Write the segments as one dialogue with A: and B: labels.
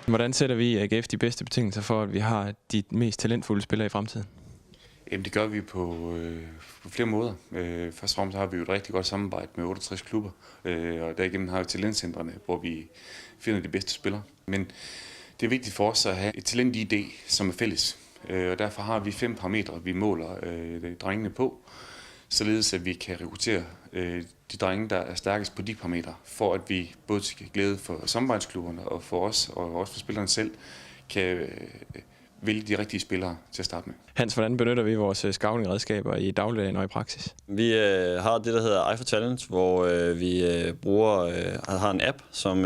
A: Hvordan sætter vi i AGF de bedste betingelser for, at vi har de mest talentfulde spillere i fremtiden?
B: Jamen, det gør vi på flere måder. Først og fremmest har vi jo et rigtig godt samarbejde med 68 klubber, og derigennem har vi talentcentrene, hvor vi finder de bedste spillere. Men det er vigtigt for os at have et talent-ID, som er fælles, og derfor har vi 5 parametre, vi måler drengene på, således at vi kan rekruttere de drenge, der er stærkest på de parametre, for at vi både til glæde for samarbejdsklubberne og for os, og også for spillerne selv, kan vælge de rigtige spillere til at starte med.
A: Hans, hvordan benytter vi vores scouting-redskaber i dagligdagen og i praksis?
C: Vi har det, der hedder Eye for Talent, hvor vi har en app, som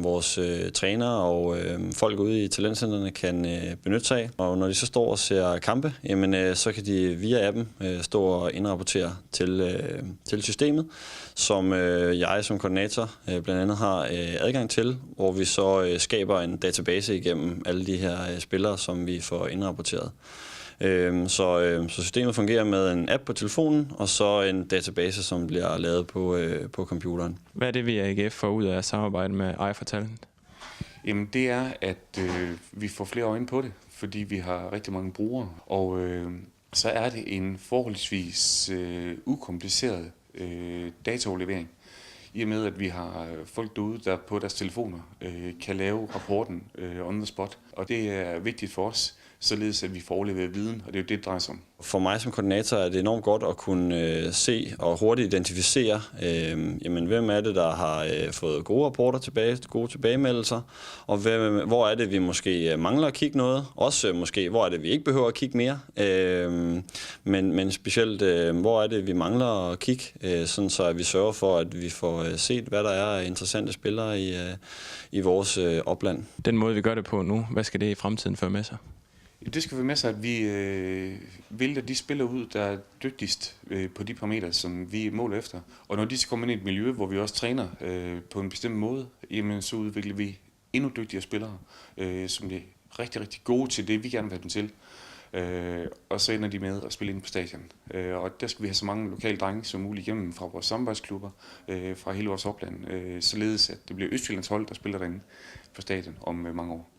C: vores trænere og folk ude i talentcentrene kan benytte sig af. Og når de så står og ser kampe, jamen, så kan de via appen stå og indrapportere til systemet, som jeg som koordinator blandt andet har adgang til, hvor vi så skaber en database igennem alle de her spillere, som vi får indrapporteret. Så systemet fungerer med en app på telefonen, og så en database, som bliver lavet på computeren.
A: Hvad er det, vi i AGF får ud af at samarbejde med Eye for Talent?
B: Jamen, det er, at vi får flere øjne på det, fordi vi har rigtig mange brugere, og så er det en forholdsvis ukompliceret dataoverlevering, i og med, at vi har folk derude, der på deres telefoner kan lave rapporten on the spot. Og det er vigtigt for os, således at vi får overleveret viden, og det er jo det drejer sig om.
C: For mig som koordinator er det enormt godt at kunne se og hurtigt identificere, jamen, hvem er det, der har fået gode rapporter tilbage, gode tilbagemeldelser, og hvor er det, vi måske mangler at kigge noget, også måske, hvor er det, vi ikke behøver at kigge mere, men specielt, hvor er det, vi mangler at kigge, sådan så at vi sørger for, at vi får set, hvad der er af interessante spillere i vores opland.
A: Den måde, vi gør det på nu, hvad skal det i fremtiden føre med sig?
B: Det skal være med sig, at vi vælger de spillere ud, der er dygtigst på de parametre, som vi måler efter. Og når de skal komme ind i et miljø, hvor vi også træner på en bestemt måde, jamen, så udvikler vi endnu dygtigere spillere, som er rigtig, rigtig gode til det, vi gerne vil have dem til. Og så ender de med at spille ind på stadion. Og der skal vi have så mange lokale drenge som muligt igennem fra vores samarbejdsklubber, fra hele vores opland, således at det bliver Østjyllands hold, der spiller derinde på stadion om mange år.